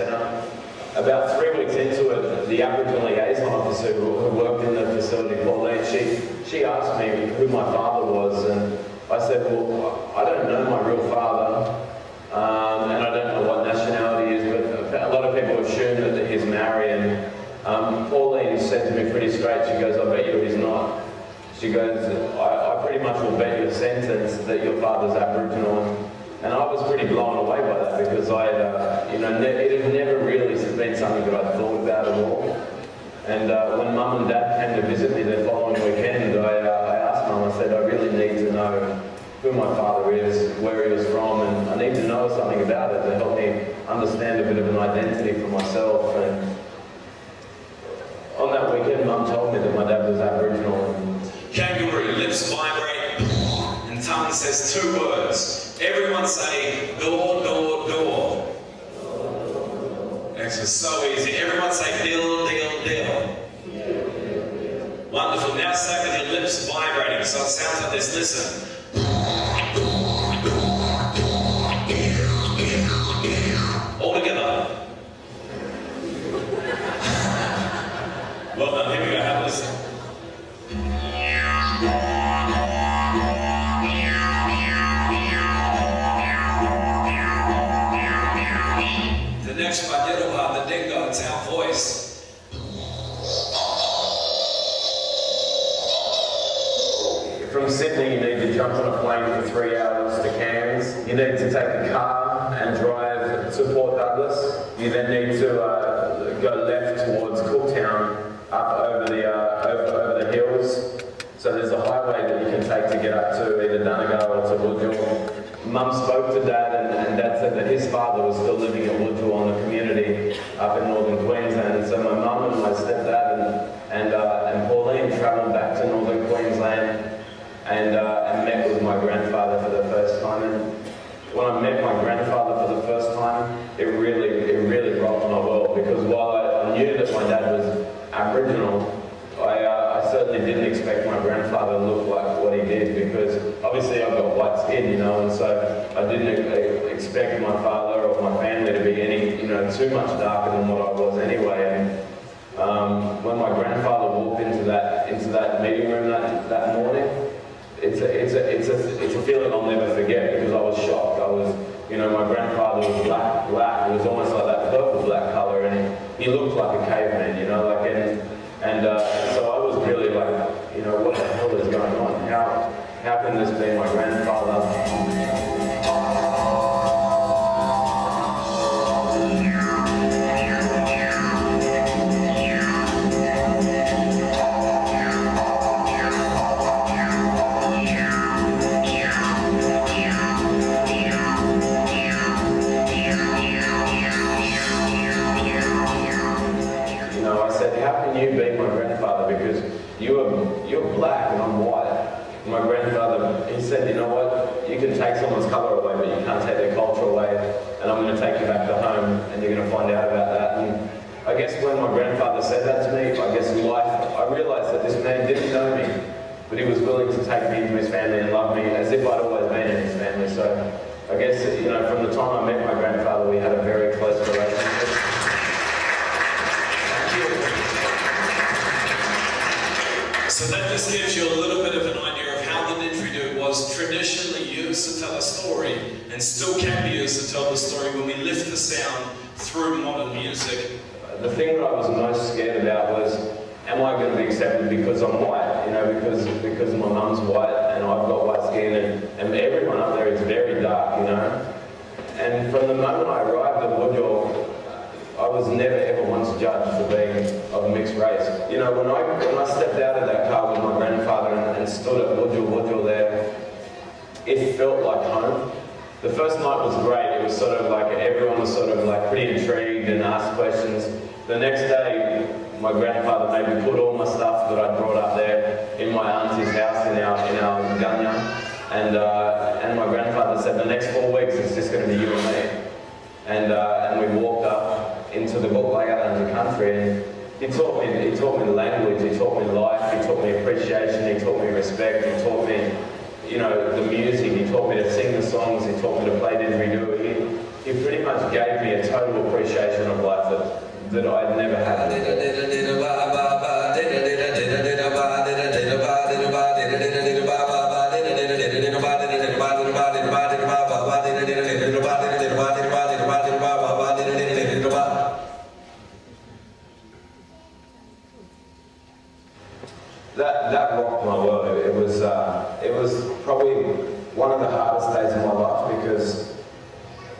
And about 3 weeks into it, the Aboriginal liaison officer who worked in the facility, Pauline, she asked me who my father was, and I said, well, I don't know my real father, and I don't know what nationality he is, but a lot of people assume that he's Maori, and Pauline said to me pretty straight, she goes, I bet you he's not. She goes, I pretty much will bet you a sentence that your father's Aboriginal. And I was pretty blown away by that because I had, it had never really been something that I thought about at all. And when Mum and Dad came to visit me the following weekend, I asked Mum, I said, I really need to know who my father is, where he was from, and I need to know something about it to help me understand a bit of an identity for myself. And on that weekend, Mum told me that my dad was Aboriginal. Kangaroo, lips vibrate, and tongue says 2 words. Everyone say, door, door, door. Excellent, so easy. Everyone say, dill, dill, dill. Wonderful, now say with your lips vibrating, so it sounds like this, listen. All together. Well done, here we go, have a listen. The next one, the dingo, it's our voice. From Sydney, you need to jump on a plane for 3 hours to Cairns. You need to take a car and drive to Port Douglas. You then need to go left towards Cooktown, up over the hills. So there's a highway that you can take to get up to either Donegal or to Woodville. Mum spoke to Dad, and Dad said that his father was still living at Woodville on the community up in northern Queensland. And so my mum and my stepdad and Pauline travelled back to northern Queensland and met with my grandfather for the first time. And when I met my grandfather for the first time, it really rocked my world, because while I knew that my dad was Aboriginal, I certainly didn't expect my grandfather to look like what he did, because obviously I've got white skin, and so I didn't expect my father or my family to be any, too much darker than what I was anyway. And when my grandfather walked into that meeting room that morning, it's a feeling I'll never forget, because I was shocked. My grandfather was black. It was almost like that purple black colour, and he looked like a caveman, And so I was really like, what the hell is going on? How can this be my grandfather? You be my grandfather, because you're black and I'm white. My grandfather, he said, you know what, you can take someone's colour away, but you can't take their culture away, and I'm going to take you back to home, and you're going to find out about that. And I guess when my grandfather said that to me, I realised that this man didn't know me, but he was willing to take me into his family and love me as if I'd always been in his family. So I guess, from the time I met my grandfather, we had a very close relationship. So that just gives you a little bit of an idea of how the didgeridoo was traditionally used to tell a story, and still can be used to tell the story when we lift the sound through modern music. The thing that I was most scared about was, am I going to be accepted because I'm white? Because my mum's white and I've got white skin, and everyone up there is very dark, And from the moment I arrived at Woodville, I was never ever once judged for being of mixed race. When I stepped out of that car with my grandfather and stood at Woodville there, it felt like home. The first night was great. It was sort of like everyone was sort of like pretty intrigued and asked questions. The next day, my grandfather made me put all my stuff that I brought up there in my auntie's house in our gunya, and my grandfather said the next 4 weeks it's just going to be you and me. And we walked up into the Black country, and he taught me the language, he taught me life, he taught me appreciation, he taught me respect, he taught me, the music, he taught me to sing the songs, he taught me to play didgeridoo. He pretty much gave me a total appreciation of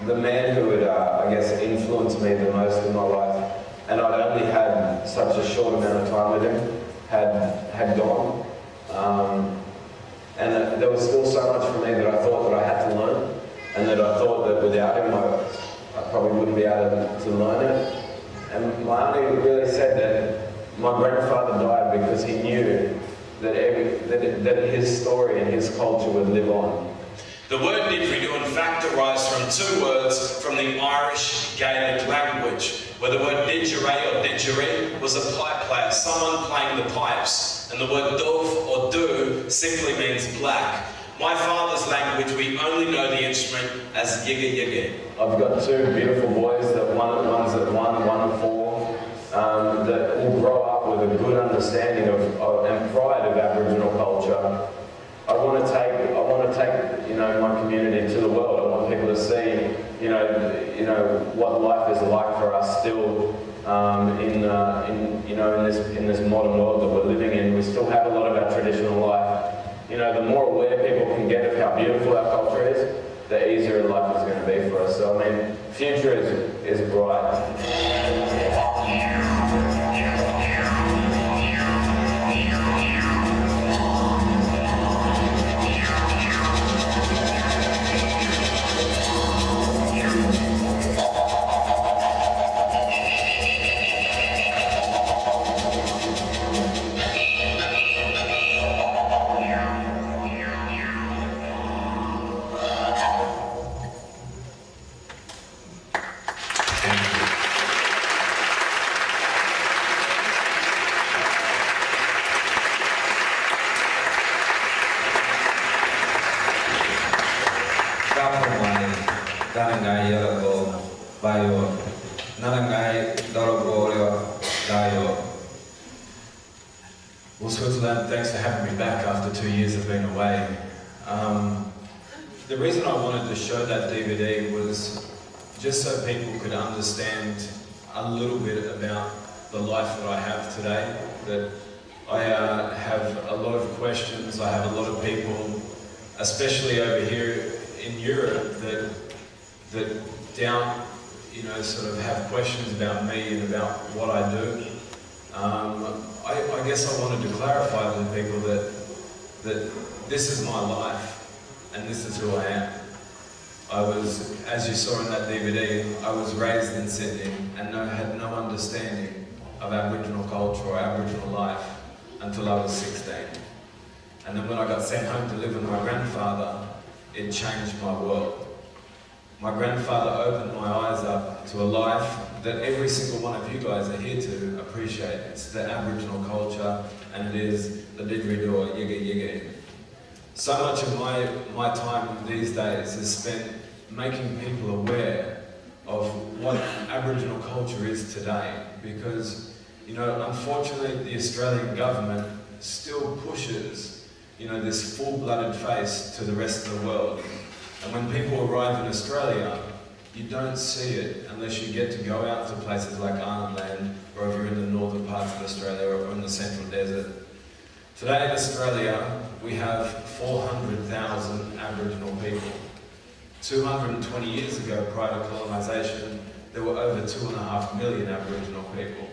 the man who had, I guess, influenced me the most in my life, and I'd only had such a short amount of time with him, had gone. And there was still so much for me that I thought that I had to learn, and that I thought that without him I probably wouldn't be able to learn it. And my auntie really said that my grandfather died because he knew that his story and his culture would live on. The word didgeridoo in fact arises from two words from the Irish Gaelic language, where the word didgeridoo or didgeridoo was a pipe player, someone playing the pipes, and the word dove or do simply means black. My father's language, we only know the instrument as yigga yigga. I've got two beautiful boys, one's at one and 4, that will grow up with a good understanding of and pride of Aboriginal culture. I want to take my community to the world. I want people to see what life is like for us still in this modern world that we're living in. We still have a lot of our traditional life. The more aware people can get of how beautiful our culture is, the easier life is going to be for us. So I mean, future is bright. Well, Switzerland, thanks for having me back after 2 years of being away. The reason I wanted to show that DVD was just so people could understand a little bit about the life that I have today. That I have a lot of questions, I have a lot of people, especially over here in Europe, that doubt, sort of have questions about me and about what I do. I guess I wanted to clarify to people that this is my life and this is who I am. I was, as you saw in that DVD, I was raised in Sydney and had no understanding of Aboriginal culture or Aboriginal life until I was 16. And then when I got sent home to live with my grandfather, it changed my world. My grandfather opened my eyes up to a life that every single one of you guys are here to appreciate. It's the Aboriginal culture, and it is the didgeridoo or yigga yigga. So much of my time these days is spent making people aware of what Aboriginal culture is today, because unfortunately the Australian government still pushes this full-blooded face to the rest of the world. And when people arrive in Australia, you don't see it unless you get to go out to places like Arnhem or if you're in the northern parts of Australia or in the central desert. Today in Australia, we have 400,000 Aboriginal people. 220 years ago, prior to colonisation, there were over 2.5 million Aboriginal people.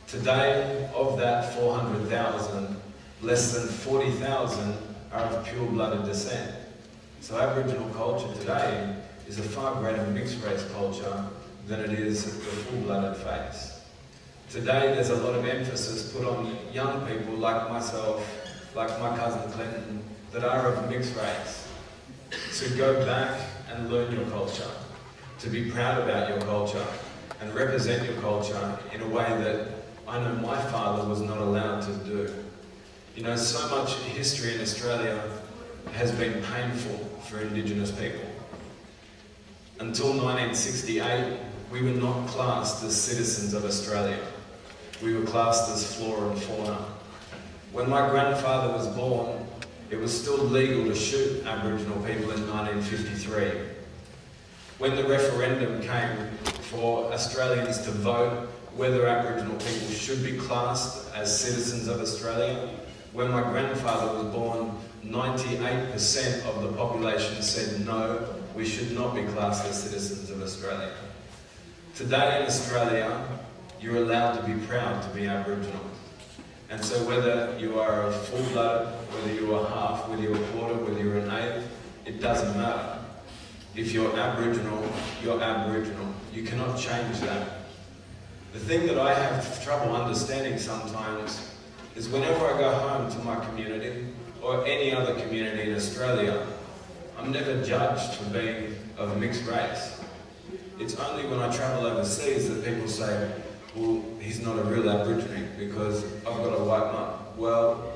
Today, of that 400,000, less than 40,000 are of pure-blooded descent. So Aboriginal culture today is a far greater mixed-race culture than it is the full-blooded face. Today there's a lot of emphasis put on young people like myself, like my cousin Clinton, that are of mixed race, to go back and learn your culture, to be proud about your culture and represent your culture in a way that I know my father was not allowed to do. So much history in Australia has been painful for Indigenous people. Until 1968, we were not classed as citizens of Australia. We were classed as flora and fauna. When my grandfather was born, it was still legal to shoot Aboriginal people in 1953. When the referendum came for Australians to vote whether Aboriginal people should be classed as citizens of Australia, When my grandfather was born, 98% of the population said no, we should not be classed as citizens of Australia. Today in Australia, you're allowed to be proud to be Aboriginal. And so whether you are a full-blood, whether you're a half, whether you're a quarter, whether you're an eighth, it doesn't matter. If you're Aboriginal, you're Aboriginal. You cannot change that. The thing that I have trouble understanding sometimes is whenever I go home to my community, or any other community in Australia, I'm never judged for being of mixed race. It's only when I travel overseas that people say, well, he's not a real Aborigine because I've got a white mum. Well,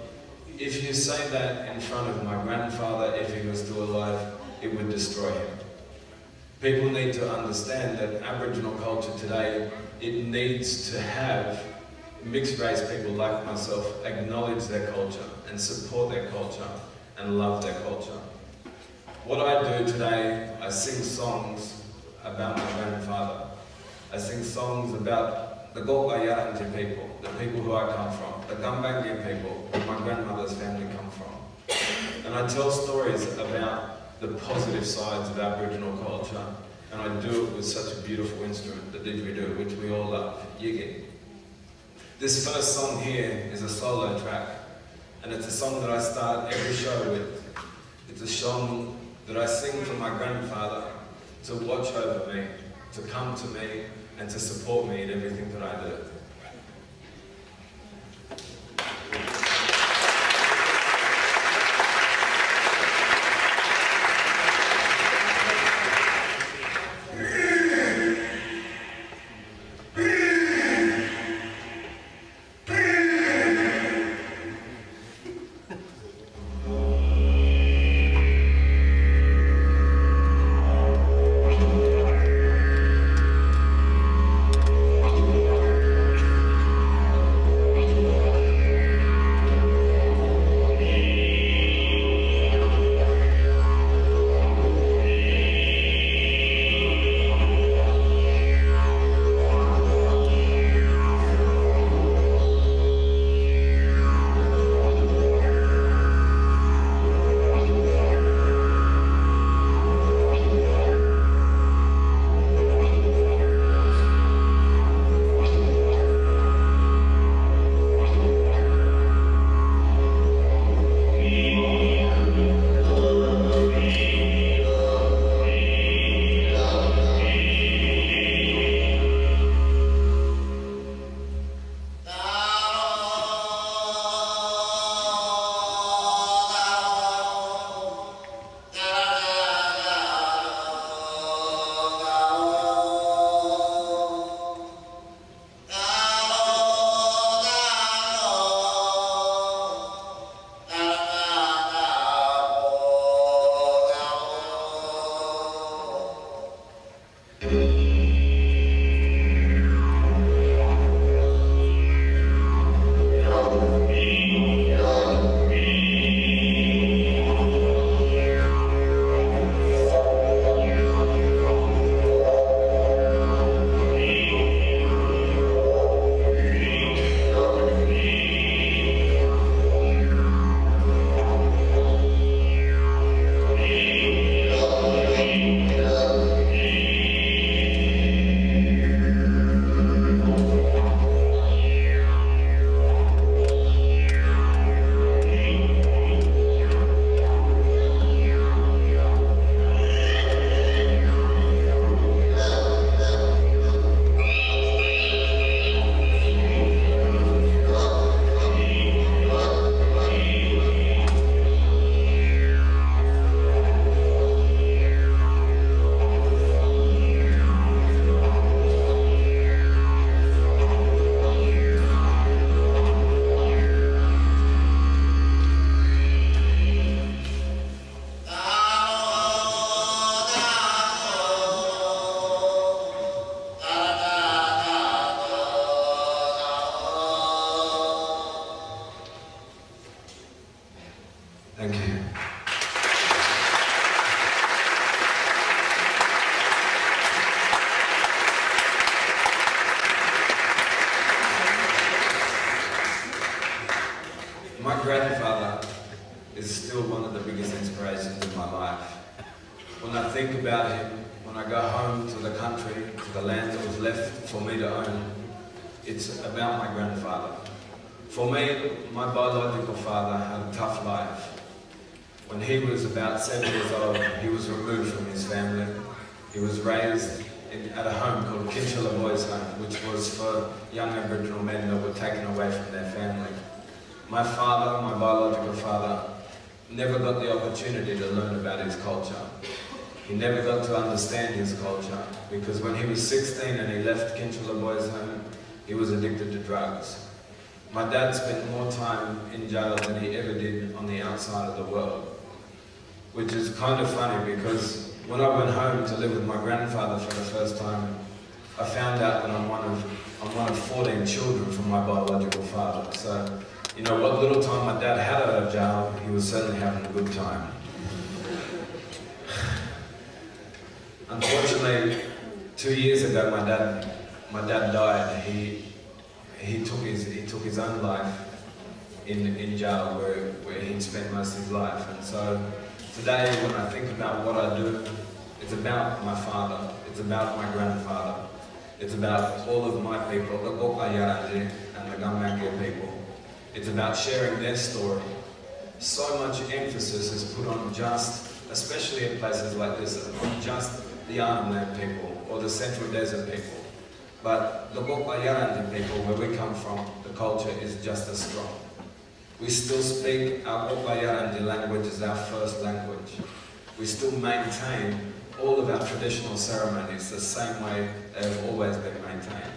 if you say that in front of my grandfather, if he was still alive, it would destroy him. People need to understand that Aboriginal culture today, it needs to have mixed race people like myself acknowledge their culture and support their culture and love their culture. What I do today, I sing songs about my grandfather. I sing songs about the Gokwayaranti people, the people who I come from, the Gambangi people, where my grandmother's family come from. And I tell stories about the positive sides of Aboriginal culture, and I do it with such a beautiful instrument, the didgeridoo, which we all love, Yigi. This first song here is a solo track, and it's a song that I start every show with. It's a song that I sing for my grandfather to watch over me, to come to me, and to support me in everything that I do. when I think about him, when I go home to the country, to the land that was left for me to own, it's about my grandfather. For me, my biological father had a tough life. When he was about 7 years old, he was removed from his family. He was raised at a home called Kinchilla Boys Home, which was for young Aboriginal men that were taken away from their family. My father, my biological father, never got the opportunity to learn about his culture. He never got to understand his culture because when he was 16 and he left Kinchilla Boys Home, he was addicted to drugs. My dad spent more time in jail than he ever did on the outside of the world, which is kind of funny because when I went home to live with my grandfather for the first time, I found out that I'm one of 14 children from my biological father. So, you know, what little time my dad had out of jail, he was certainly having a good time. Unfortunately, 2 years ago, my dad died. He took his own life in jail where he'd spent most of his life. And so today, when I think about what I do, it's about my father, it's about my grandfather, it's about all of my people, the Bokayaranji and the Gamangir people. It's about sharing their story. So much emphasis is put on just, especially in places like this, on just the Arnhem Land people or the Central Desert people. But the Bokayaranji people, where we come from, the culture is just as strong. We still speak our Bokayaranji language as our first language. We still maintain all of our traditional ceremonies the same way they have always been maintained.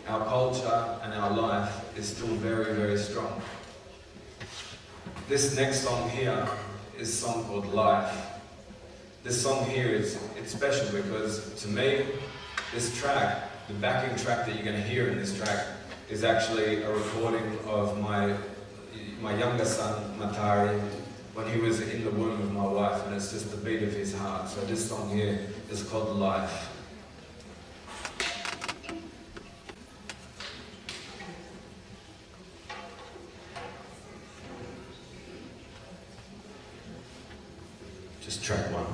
Our culture and our life is still very, very strong. This next song here is a song called Life. This song here it's special because to me, this track, the backing track that you're going to hear in this track is actually a recording of my younger son, Matari, when he was in the womb of my wife, and it's just the beat of his heart. So this song here is called Life. Just track one.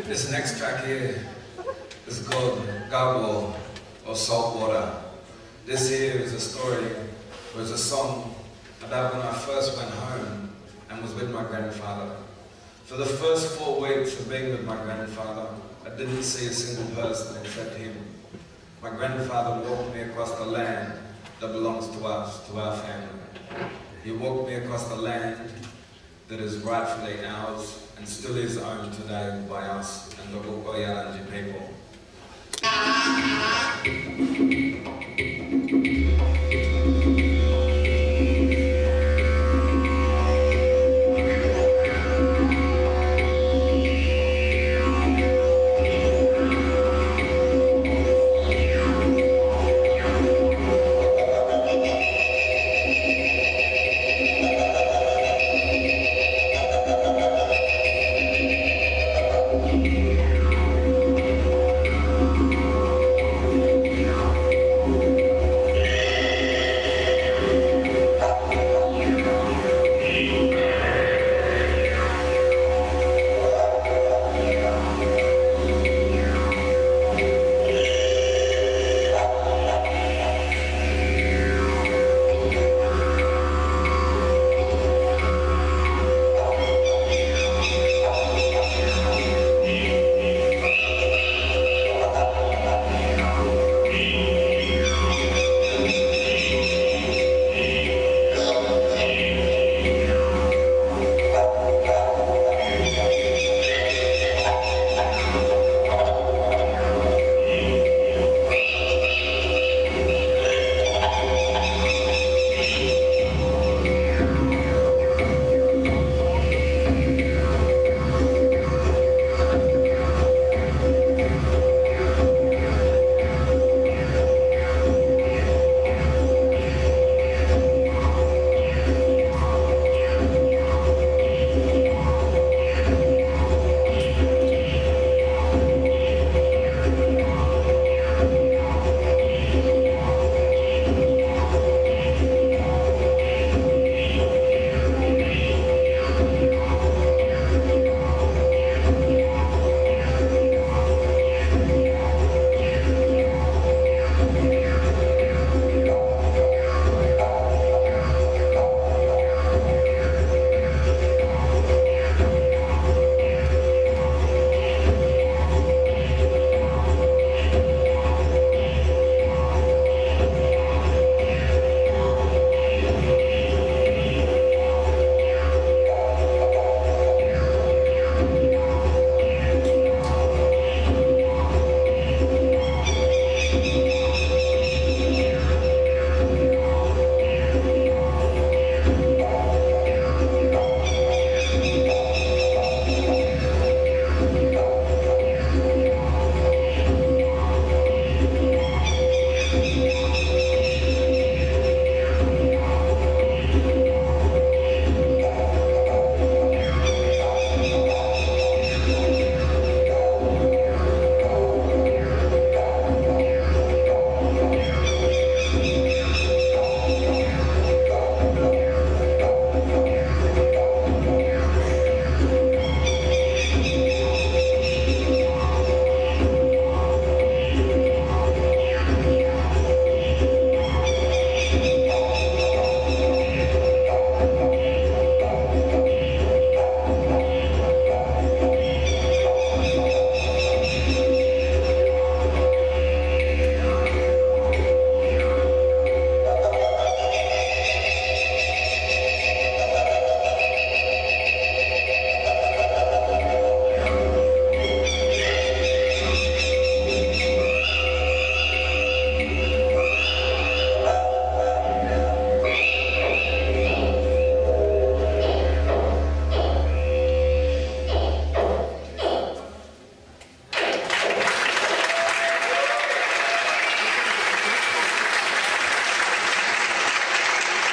This next track here is called Gargle or Salt Water. This here is a story, was a song about when I first went home and was with my grandfather. For the first 4 weeks of being with my grandfather, I didn't see a single person except him. My grandfather walked me across the land that belongs to us, to our family. He walked me across the land that is rightfully ours and still is owned today by us and the Yalanji people.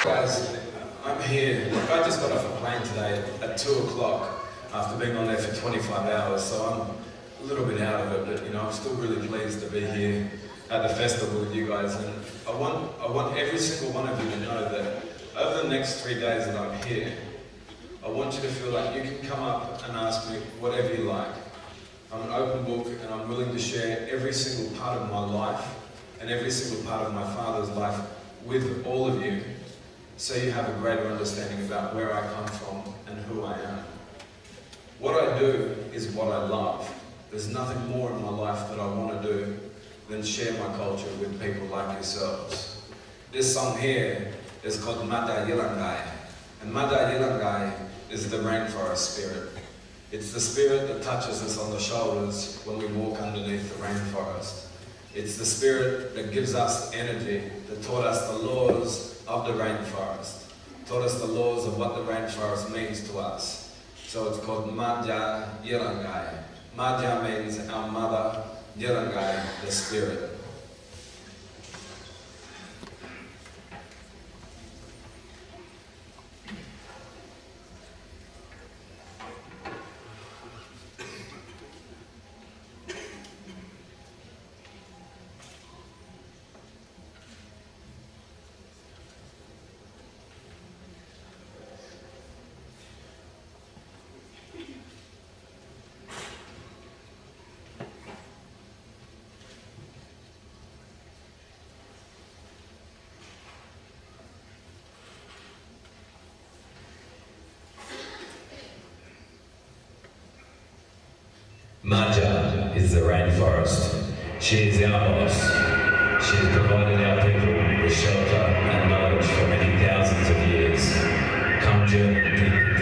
Guys, I'm here. I just got off a plane today at 2 o'clock after being on there for 25 hours, so I'm a little bit out of it, but you know, I'm still really pleased to be here at the festival with you guys. And I want every single one of you to know that over the next 3 days that I'm here, I want you to feel like you can come up and ask me whatever you like. I'm an open book, and I'm willing to share every single part of my life and every single part of my father's life with all of you, so you have a greater understanding about where I come from and who I am. What I do is what I love. There's nothing more in my life that I want to do than share my culture with people like yourselves. This song here is called Mada Yilangai, and Mada Yilangai is the rainforest spirit. It's the spirit that touches us on the shoulders when we walk underneath the rainforest. It's the spirit that gives us energy, that taught us the laws of the rainforest, taught us the laws of what the rainforest means to us. So it's called Madhya Yilangai. Madhya means our mother, Yilangai, the spirit. Madhya is the rainforest. She is our boss. She has provided our people with shelter and knowledge for many thousands of years. Come journey deep